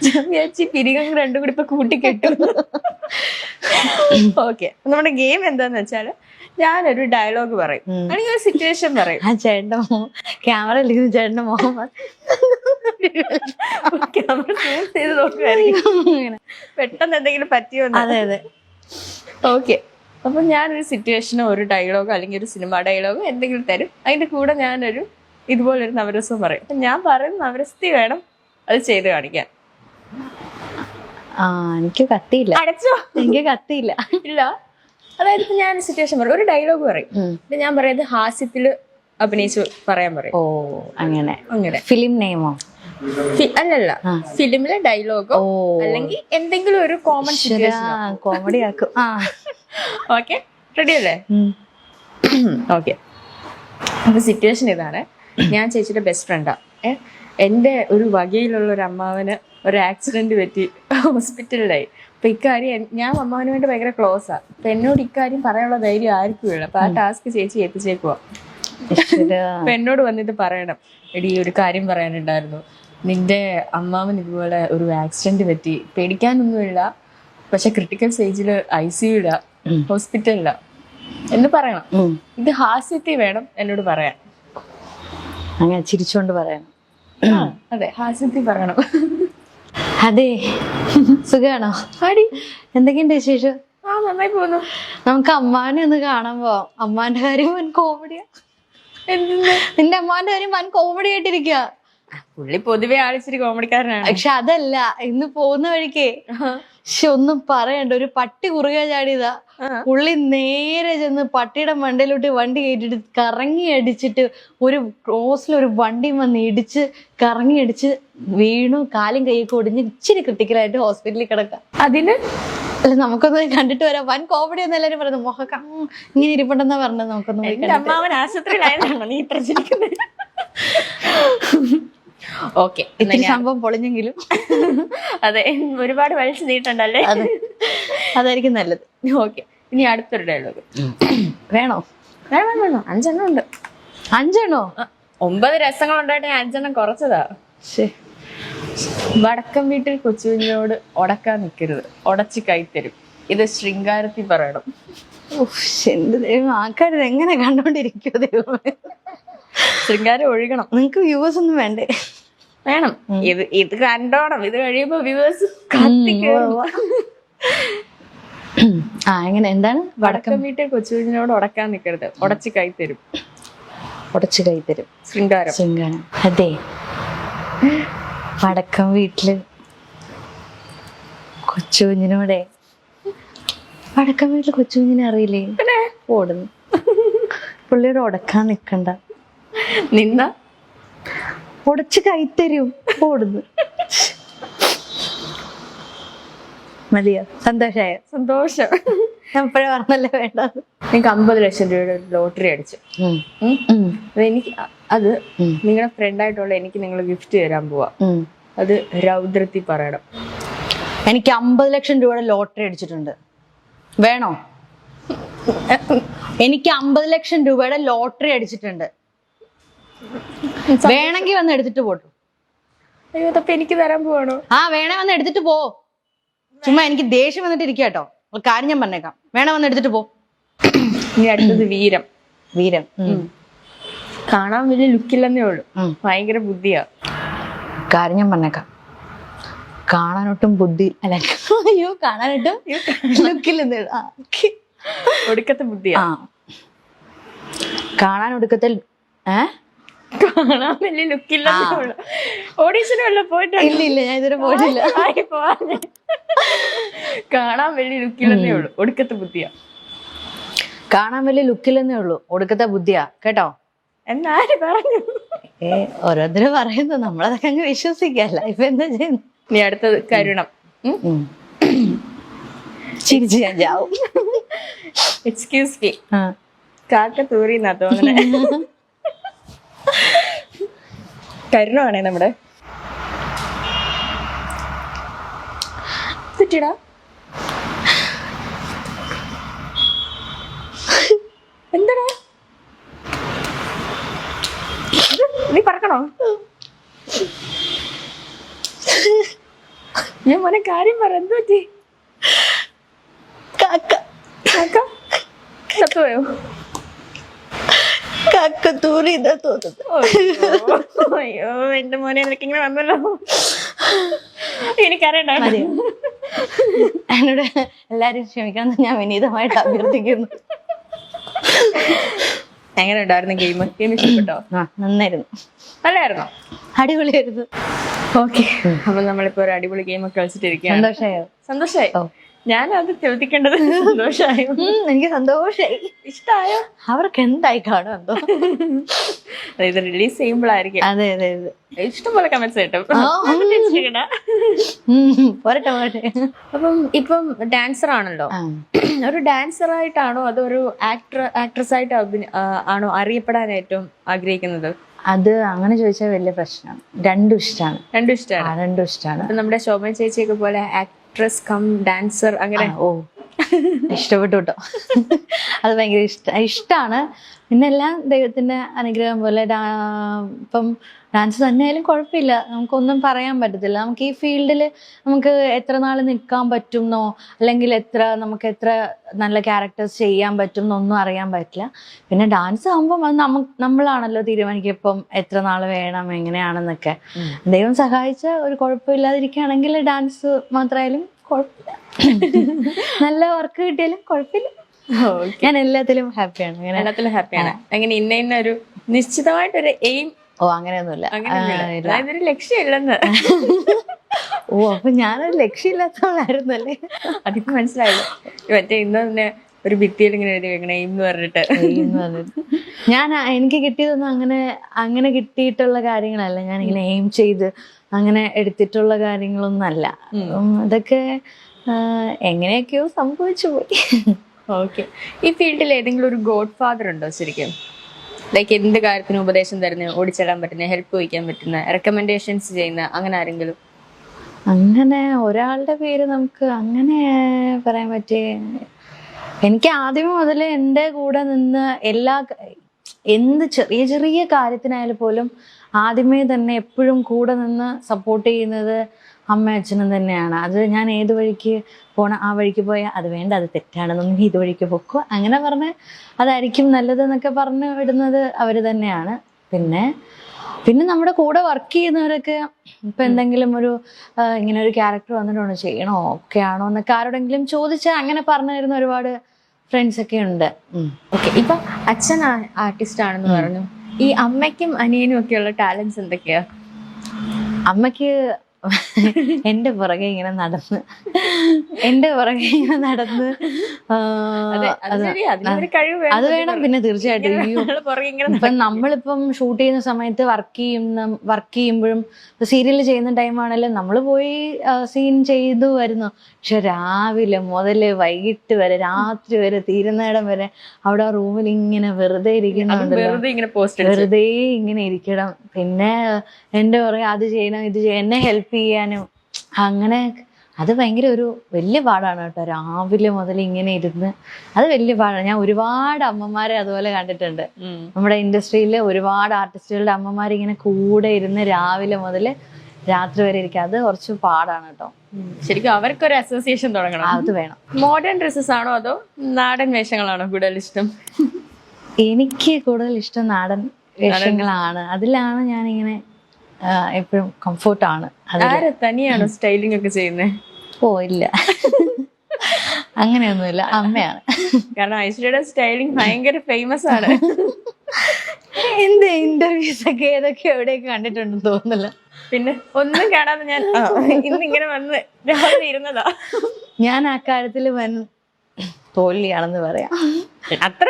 ഞാൻ വിചാരിച്ചു പിരികം രണ്ടും കൂടി ഇപ്പൊ കൂട്ടിക്കെട്ടു. ഓക്കെ, നമ്മുടെ ഗെയിം എന്താന്ന് വെച്ചാല് ഞാനൊരു ഡയലോഗ് പറയും, അല്ലെങ്കിൽ ഒരു സിറ്റുവേഷൻ പറയും. ആ ചേട്ടന്റെ ക്യാമറ ഇരിക്കുന്ന ചേട്ടന്റെ മുഖം ക്യാമറ സൂം ചെയ്ത് നോക്കുമായിരിക്കും പെട്ടെന്ന് എന്തെങ്കിലും പറ്റിയോ. അതെ അതെ. ഓക്കെ, അപ്പൊ ഞാനൊരു സിറ്റുവേഷനോ ഒരു ഡയലോഗോ അല്ലെങ്കിൽ ഒരു സിനിമ ഡയലോഗോ എന്തെങ്കിലും തരും. അതിന്റെ കൂടെ ഞാനൊരു ഇതുപോലൊരു നവരസം പറയും. അപ്പൊ ഞാൻ പറയുന്ന നവരസത്തിൽ വേണം അത് ചെയ്ത് കാണിക്കാൻ. എനിക്ക് കത്തിയില്ല. അടച്ചോ? എനിക്ക് കത്തിയില്ല. ഇല്ല, അതായത് ഇപ്പൊ ഞാൻ സിറ്റുവേഷൻ പറയും, ഒരു ഡയലോഗ് പറയും. ഞാൻ പറയുന്നത് ഹാസ്യത്തില് അഭിനയിച്ച് പറയാൻ പറയും. ഓ അങ്ങനെ. അങ്ങനെ ഫിലിം നെയിമോ? അല്ലല്ല, ഫിലിമിലെ ഡയലോഗോ അല്ലെങ്കിൽ എന്തെങ്കിലും ഒരു കോമൺ സിറ്റുവേഷൻ. കോമഡി ആക്കും. ഓക്കെ, റെഡി അല്ലേ? ഓക്കെ, അപ്പൊ സിറ്റുവേഷൻ ഇതാണ്. ഞാൻ ചേച്ചിയുടെ ബെസ്റ്റ് ഫ്രണ്ടാ. എൻ്റെ ഒരു വകയിലുള്ള ഒരു അമ്മാവന് ഒരു ആക്സിഡന്റ് പറ്റി ഹോസ്പിറ്റലിലായി. അപ്പൊ ഇക്കാര്യം ഞാൻ അമ്മാവന് വേണ്ടി ഭയങ്കര ക്ലോസാ. അപ്പൊ എന്നോട് ഇക്കാര്യം പറയാനുള്ള ധൈര്യം ആർക്കും ഇല്ല. അപ്പൊ ആ ടാസ്ക് ചേച്ചി എത്തിച്ചേക്കുവാ. അപ്പൊ എന്നോട് വന്നിട്ട് പറയണം, എടി ഒരു കാര്യം പറയാനുണ്ടായിരുന്നു, നിന്റെ അമ്മാവൻ ഇതുപോലെ ഒരു ആക്സിഡന്റ് പറ്റി, പേടിക്കാനൊന്നുമില്ല, പക്ഷെ ക്രിട്ടിക്കൽ സ്റ്റേജില് ICU ഹോസ്പിറ്റലിലാ എന്ന് പറയണം. ഇത് ഹാസ്യത്തിൽ വേണം എന്നോട് പറയാൻ. അങ്ങനെ ചിരിച്ചോണ്ട് പറയണം. അതെ, ഹാസ്യത്തിൽ പറയണം. അതെ, സുഖാണോ? ആടി, എന്തൊക്കെയുണ്ട് വിശേഷം? നന്നായി പോകുന്നു. നമുക്ക് അമ്മാനെ ഒന്ന് കാണാൻ പോവാം. അമ്മാന്റെ കാര്യം വൻ കോമഡിയാ. നിന്റെ അമ്മാന്റെ കാര്യം വൻ കോമഡി ആയിട്ടിരിക്കുക. പുള്ളി പൊതുവെ ആളിച്ചിരി കോമഡിക്കാരനാണ്. പക്ഷെ അതല്ല, ഇന്ന് പോകുന്ന വഴിക്കേ ഒന്നും പറയണ്ട, ഒരു പട്ടി കുറുകെ ചാടിയതാ. പുള്ളി നേരെ ചെന്ന് പട്ടിയുടെ മണ്ടയിലോട്ട് വണ്ടി കയറ്റിട്ട് കറങ്ങി അടിച്ചിട്ട് ഒരു ക്രോസിലൊരു വണ്ടി വന്ന് ഇടിച്ച് കറങ്ങി അടിച്ച് വീണു. കാലും കൈയൊക്കെ ഒടിഞ്ഞ് ഇച്ചിരി ക്രിട്ടിക്കലായിട്ട് ഹോസ്പിറ്റലിൽ കിടക്കാം. അതിന് അല്ല, നമുക്കൊന്ന് കണ്ടിട്ട് വരാം. വൻ കോമഡി എന്ന് എല്ലാരും പറയുന്നത്. മുഖക്ക ഇങ്ങനെ ഇരിപ്പുണ്ടെന്നാ പറഞ്ഞത്. നമുക്കൊന്ന് അമ്മാവൻ ആശുപത്രിയിലായതാണോ നീ പ്രചരിക്കുന്നത്? ഓക്കെ, സംഭവം പൊളിഞ്ഞെങ്കിലും അതെ, ഒരുപാട് വലിച്ചു നീട്ടണ്ടല്ലേ? അതായിരിക്കും നല്ലത്. ഓക്കെ, ഇനി അടുത്തൊരു ഡയലോഗ് വേണോ? വേണം വേണം, 5 ഉണ്ട്. 5 9 രസങ്ങളുണ്ടായിട്ട് ഞാൻ 5 കുറച്ചതാ. വടക്കം വീട്ടിൽ കൊച്ചുകുഞ്ഞിനോട് ഉടക്കാൻ നിൽക്കരുത്, ഉടച്ച് കൈത്തരും. ഇത് ശൃംഗാരത്തിൽ പറയണം. എന്റെ ദൈവം, ആൾക്കാർ എങ്ങനെ കണ്ടോണ്ടിരിക്കോ ദൈവമേ. ശൃംഗാരം ഒഴുകണം. നിങ്ങക്ക് വ്യൂവേഴ്സ് ഒന്നും വേണ്ടേ? വേണം. ഇത് കണ്ടോണം. ഇത് കഴിയുമ്പോ വ്യൂവേഴ്സ് എങ്ങനെ? എന്താണ്? വടക്കം വീട്ടിൽ കൊച്ചുകുഞ്ഞിനോട് ഉടക്കാൻ നിൽക്കരുത്, ഉടച്ച് കൈത്തരും. ഉടച്ച് കൈത്തരും, ശൃംഗാരം. ശൃംഗാരം. അതെ, വടക്കം വീട്ടില് കൊച്ചുകുഞ്ഞിനോടെ, വടക്കം വീട്ടില് കൊച്ചുകുഞ്ഞിനെ അറിയില്ലേ? ഓടുന്നു. പുള്ളിയോട് ഉടക്കാൻ നിക്കണ്ട, നിന്ന ഉടച്ച് കൈത്തരും. ഓടുന്നു. മതിയോ? സന്തോഷായോ? സന്തോഷം. ഞാൻ ഇപ്പഴേ പറഞ്ഞല്ലേ വേണ്ട. നിങ്ങൾക്ക് 50 ലക്ഷം രൂപയുടെ ലോട്ടറി അടിച്ചു. അത് നിങ്ങളുടെ ഫ്രണ്ടായിട്ടുള്ള എനിക്ക് നിങ്ങൾ ഗിഫ്റ്റ് തരാൻ പോവാ. അത് രൗദ്രത്തിൽ പറയണം. എനിക്ക് 50 ലക്ഷം രൂപയുടെ ലോട്ടറി അടിച്ചിട്ടുണ്ട്. വേണോ? എനിക്ക് 50 ലക്ഷം രൂപയുടെ ലോട്ടറി അടിച്ചിട്ടുണ്ട്. വേണമെങ്കിൽ വന്ന് എടുത്തിട്ട് പോട്ടു. അയ്യോ, അപ്പൊ എനിക്ക് തരാൻ പോവാണോ? വേണേ വന്ന് എടുത്തിട്ട് പോ. ചുമ്മാ എനിക്ക് ദേഷ്യം വന്നിട്ട് ഇരിക്കാട്ടോ. ഒരു കാര്യം ഞാൻ പറഞ്ഞേക്കാം, വേണേ വന്ന് എടുത്തിട്ട് പോ. ഇനി അടുത്തത് വീരം. വീരം കാണാൻ വലിയ ലുക്കില്ലെന്നേ ഉള്ളു, ഭയങ്കര ബുദ്ധിയാ. കാര്യം ഞാൻ പറഞ്ഞേക്കാം, കാണാനൊട്ടും ബുദ്ധി അല്ല, അയ്യോ കാണാനൊട്ടും ലുക്കില്ലെന്നേ ഉള്ളു. ഒടുക്കത്തെ ബുദ്ധിയാ. കാണാൻ ഒടുക്കത്തെ കാണാൻ വലിയ ലുക്കില്ലെന്നേ ഉള്ളു. ഓഡീഷന് വല്ല പോയിട്ട്? ഇല്ല, ഞാൻ ഇതുവരെ പോയിട്ടില്ല. കാണാൻ വലിയ ലുക്കില്ലെന്നേ ഉള്ളു, ഒടുക്കത്തെ ബുദ്ധിയാ. കാണാൻ വലിയ ലുക്കില്ലെന്നേ ഉള്ളു, ഒടുക്കത്തെ ബുദ്ധിയാ. കേട്ടോ? എന്നാര് പറഞ്ഞു? ഓരോരുത്തരും പറയുന്നു, നമ്മളതൊക്കെ അങ്ങ് വിശ്വസിക്കല്ല. ഇപ്പൊ എന്താ ചെയ്യുന്നു? നീ അടുത്തത് കരുണം. ചിരിച്ച് ഞാൻ ചാവും. എക്സ്ക്യൂസ് മീ, കാക്ക തൂറിന്നാ തോന്നണേ. കരുണമാണേ നമ്മുടെ. തെറ്റിടാ. എന്താടാ നീ പറക്കണോ? ഞാൻ മോനെ കാര്യം പറ, എന്ത് പറ്റി? കാക്ക ചത്തുപോയോ? കാക്ക തൂറിയതാ തോന്നുന്നു. അയ്യോ എന്റെ മോനെ, നിനക്ക് ഇങ്ങനെ വന്നല്ലോ. എനിക്കറിയണ്ട. എന്നോട് എല്ലാരും ക്ഷമിക്കണം, ഞാൻ വിനീതമായിട്ട് അഭ്യർത്ഥിക്കുന്നു. എങ്ങനെ ഉണ്ടായിരുന്നു ഗെയിം? ഇഷ്ടപ്പെട്ടോ? നന്നായിരുന്നു. നല്ലായിരുന്നോ? അടിപൊളിയായിരുന്നു. ഓക്കെ, അപ്പൊ നമ്മളിപ്പോ ഒരു അടിപൊളി ഗെയിം ഒക്കെ കളിച്ചിട്ടിരിക്കുകയാണ്. സന്തോഷായോ? സന്തോഷായി. ഞാൻ അത് ചോദിക്കേണ്ടത് സന്തോഷായോ? എനിക്ക് സന്തോഷായി. ഇഷ്ടായോ? അവർക്ക് എന്തായി കാണും എന്തോ. ഇത് റിലീസ് ചെയ്യുമ്പോഴായിരിക്കും. അതെ അതെ അതെ, ഇഷ്ടംപോലെ കമന്റ്സ് കിട്ടും. പോരട്ടെ. അപ്പം ഇപ്പം ഡാൻസർ ആണല്ലോ. ഒരു ഡാൻസർ ആയിട്ടാണോ അതോ ഒരു ആക്ട്രസ് ആയിട്ട് ആണോ അറിയപ്പെടാൻ ഏറ്റവും ആഗ്രഹിക്കുന്നത്? അത് അങ്ങനെ ചോദിച്ചാൽ വലിയ പ്രശ്നമാണ്. രണ്ടും ഇഷ്ടമാണ്. രണ്ടും ഇഷ്ടമാണ്. നമ്മുടെ ശോഭന ചേച്ചിയൊക്കെ പോലെ ആക്ട്രസ് കം ഡാൻസർ അങ്ങനെ. ഓ, ഇഷ്ടപ്പെട്ടു കേട്ടോ. അത് ഭയങ്കര ഇഷ്ടമാണ്. പിന്നെ എല്ലാം ദൈവത്തിന്റെ അനുഗ്രഹം പോലെ. ഇപ്പം ഡാൻസ് തന്നെയായാലും കുഴപ്പമില്ല, നമുക്കൊന്നും പറയാൻ പറ്റത്തില്ല. നമുക്ക് ഈ ഫീൽഡിൽ നമുക്ക് എത്ര നാൾ നിൽക്കാൻ പറ്റുമെന്നോ അല്ലെങ്കിൽ നമുക്ക് എത്ര നല്ല ക്യാരക്ടേഴ്സ് ചെയ്യാൻ പറ്റും എന്നൊന്നും അറിയാൻ പറ്റില്ല. പിന്നെ ഡാൻസ് ആകുമ്പം അത് നമ്മളാണല്ലോ തീരുമാനിക്കുക ഇപ്പം എത്ര നാൾ വേണം എങ്ങനെയാണെന്നൊക്കെ. ദൈവം സഹായിച്ച ഒരു കുഴപ്പമില്ലാതിരിക്കുകയാണെങ്കിൽ ഡാൻസ് മാത്രമായാലും കുഴപ്പമില്ല. നല്ല വർക്ക് കിട്ടിയാലും കുഴപ്പമില്ല. ഞാൻ എല്ലാത്തിലും ഹാപ്പിയാണ്. എല്ലാത്തിലും ഹാപ്പിയാണ്. അങ്ങനെ ഇന്ന ഒരു നിശ്ചിതമായിട്ടൊരു എയിം? ഓ, അങ്ങനെയൊന്നുമില്ല. അതൊരു ലക്ഷ്യമില്ലെന്ന്. ഓ, അപ്പൊ ഞാനൊരു ലക്ഷ്യമില്ലാത്തവളായിരുന്നല്ലേ? അതിപ്പോ മനസ്സിലായല്ലോ. മറ്റേ ഇന്ന് തന്നെ ഒരു ഭിത്തിയിൽ ഇങ്ങനെ എഴുതി വെക്കണം എയിം എന്ന് പറഞ്ഞിട്ട്. എനിക്ക് കിട്ടിയതൊന്നും അങ്ങനെ കിട്ടിയിട്ടുള്ള കാര്യങ്ങളല്ല. ഞാനിങ്ങനെ എയിം ചെയ്ത് അങ്ങനെ എടുത്തിട്ടുള്ള കാര്യങ്ങളൊന്നും അല്ല. അതൊക്കെ എങ്ങനെയൊക്കെയോ സംഭവിച്ചു പോയി. ഓക്കെ, ഈ ഫീൽഡിൽ ഏതെങ്കിലും ഒരു ഗോഡ് ഫാദർ ഉണ്ടോ ശരിക്കും? ലൈക്ക് എന്ത് കാര്യത്തിനും ഉപദേശം തരുന്ന, ഓടിച്ചെല്ലാൻ പറ്റുന്ന, ഹെൽപ്പ് വഹിക്കാൻ പറ്റുന്ന, റെക്കമെൻഡേഷൻസ് ചെയ്യുന്ന അങ്ങനെ ആരെങ്കിലും? അങ്ങനെ ഒരാളുടെ പേര് നമുക്ക് അങ്ങനെ പറയാൻ പറ്റിയ, എനിക്ക് ആദ്യമേ മുതലേ എൻ്റെ കൂടെ നിന്ന് എന്ത് ചെറിയ ചെറിയ കാര്യത്തിനായാലും പോലും ആദ്യമേ തന്നെ എപ്പോഴും കൂടെ നിന്ന് സപ്പോർട്ട് ചെയ്യുന്നത് അമ്മ അച്ഛനും തന്നെയാണ്. അത് ഞാൻ ഏത് വഴിക്ക് പോണ ആ വഴിക്ക് പോയാൽ അത് വേണ്ട, അത് തെറ്റാണെന്നൊന്നും ഇത് വഴിക്ക് പൊക്കോ അങ്ങനെ പറഞ്ഞ് അതായിരിക്കും നല്ലതെന്നൊക്കെ പറഞ്ഞു വിടുന്നത് അവർ തന്നെയാണ്. പിന്നെ നമ്മുടെ കൂടെ വർക്ക് ചെയ്യുന്നവരൊക്കെ ഇപ്പം എന്തെങ്കിലും ഇങ്ങനെ ഒരു ക്യാരക്ടർ വന്നിട്ടുണ്ടോ, ചെയ്യണോ, ഒക്കെ ആണോ എന്നൊക്കെ ആരോടെങ്കിലും ചോദിച്ചാൽ അങ്ങനെ പറഞ്ഞു തരുന്ന ഒരുപാട് ഫ്രണ്ട്സ് ഒക്കെ ഉണ്ട്. ഓക്കെ, ഇപ്പം അച്ഛൻ ആർട്ടിസ്റ്റ് ആണെന്ന് പറഞ്ഞു. ഈ അമ്മയ്ക്കും അനിയനും ഒക്കെയുള്ള ടാലൻസ് എന്തൊക്കെയാ? അമ്മയ്ക്ക് എന്റെ പുറകെ ഇങ്ങനെ നടന്ന് അത് വേണം. പിന്നെ തീർച്ചയായിട്ടും ഇപ്പം നമ്മളിപ്പം ഷൂട്ട് ചെയ്യുന്ന സമയത്ത് വർക്ക് ചെയ്യുമ്പോഴും സീരിയൽ ചെയ്യുന്ന ടൈമാണെങ്കിലും നമ്മൾ പോയി സീൻ ചെയ്തു വരുന്നു. പക്ഷെ രാവിലെ മുതല് വൈകിട്ട് വരെ രാത്രി വരെ തീരുന്നിടം വരെ അവിടെ ആ റൂമിൽ ഇങ്ങനെ വെറുതെ വെറുതെ ഇങ്ങനെ ഇരിക്കണം. പിന്നെ എന്റെ പുറകെ അത് ചെയ്യണം ഇത് ചെയ്യണം, എന്നെ ഹെൽപ്പ് ചെയ്യാനും അങ്ങനെ. അത് ഭയങ്കര ഒരു വലിയ പാടാണ് കേട്ടോ, രാവിലെ മുതൽ ഇങ്ങനെ ഇരുന്ന്. അത് വലിയ പാടാണ്. ഞാൻ ഒരുപാട് അമ്മമാരെ അതുപോലെ കണ്ടിട്ടുണ്ട്. നമ്മുടെ ഇൻഡസ്ട്രിയിലെ ഒരുപാട് ആർട്ടിസ്റ്റുകളുടെ അമ്മമാർ ഇങ്ങനെ കൂടെ ഇരുന്ന് രാവിലെ മുതൽ രാത്രി വരെ ഇരിക്കുക. അത് കുറച്ച് പാടാണ് കേട്ടോ. ശരിക്കും അവർക്കൊരു അസോസിയേഷൻ തുടങ്ങണം. അത് വേണം. മോഡേൺ ഡ്രസ്സസ് ആണോ അതോ നാടൻ വേഷങ്ങളാണോ കൂടുതൽ ഇഷ്ടം? എനിക്ക് കൂടുതൽ ഇഷ്ടം നാടൻ വേഷങ്ങളാണ്. അതിലാണ് ഞാനിങ്ങനെ എപ്പോഴും കംഫോർട്ടാണ്. തനിയാണോ സ്റ്റൈലിംഗ് ഒക്കെ ചെയ്യുന്നത്? ഓ ഇല്ല, അങ്ങനെയൊന്നുമില്ല, അമ്മയാണ്. കാരണം ഐശ്വര്യയുടെ സ്റ്റൈലിംഗ് ഭയങ്കര ഫേമസ് ആണ്. എന്ത് ഇന്റർവ്യൂസ് ഒക്കെ ഏതൊക്കെ എവിടെയൊക്കെ കണ്ടിട്ടുണ്ടെന്ന് തോന്നുന്നില്ല. പിന്നെ ഒന്നും കാണാതെ ഞാൻ ഇന്നിങ്ങനെ വന്ന് രാവിലെ ഇരുന്നതാ. ഞാൻ ആ കാര്യത്തിൽ വൻ തോൽവിയാണെന്ന് പറയാം. അത്ര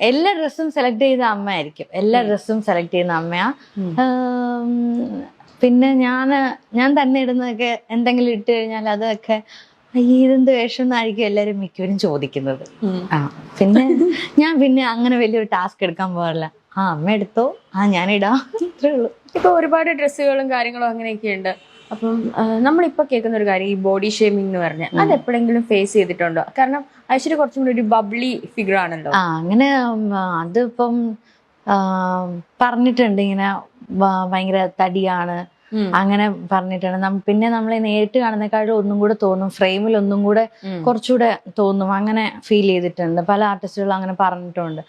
എല്ലാ ഡ്രസ്സും സെലക്ട് ചെയ്ത അമ്മയായിരിക്കും. എല്ലാ ഡ്രസ്സും സെലക്ട് ചെയ്യുന്ന അമ്മയാ. പിന്നെ ഞാൻ തന്നെ ഇടുന്നതൊക്കെ എന്തെങ്കിലും ഇട്ട് കഴിഞ്ഞാൽ അതൊക്കെ ഇതെന്ത് വേഷം എന്നായിരിക്കും എല്ലാവരും മിക്കവരും ചോദിക്കുന്നത്. പിന്നെ അങ്ങനെ വലിയൊരു ടാസ്ക് എടുക്കാൻ പോകാറില്ല. അമ്മ എടുത്തോ, ഞാനിടാം, ഇത്രേ ഉള്ളൂ. ഇപ്പൊ ഒരുപാട് ഡ്രസ്സുകളും കാര്യങ്ങളും അങ്ങനെയൊക്കെ ഉണ്ട്. അപ്പം നമ്മളിപ്പോൾ കേൾക്കുന്ന ഒരു കാര്യം, ഈ ബോഡി ഷേമിംഗ് എന്ന് പറഞ്ഞാൽ അത് എപ്പോഴെങ്കിലും ഫേസ് ചെയ്തിട്ടുണ്ടോ? കാരണം ഐശ്വര്യ കുറച്ചും കൂടി ഒരു ബബ്ലി ഫിഗർ ആണല്ലോ. അങ്ങനെ അതിപ്പം പറഞ്ഞിട്ടുണ്ട് ഇങ്ങനെ ഭയങ്കര തടിയാണ് അങ്ങനെ പറഞ്ഞിട്ടുണ്ട്. പിന്നെ നമ്മളെ നേരിട്ട് കാണുന്നേക്കാളും ഒന്നും കൂടെ തോന്നും, ഫ്രെയിമിൽ ഒന്നും കൂടെ കുറച്ചുകൂടെ തോന്നും, അങ്ങനെ ഫീൽ ചെയ്തിട്ടുണ്ട്. പല ആർട്ടിസ്റ്റുകളും അങ്ങനെ പറഞ്ഞിട്ടുണ്ട്.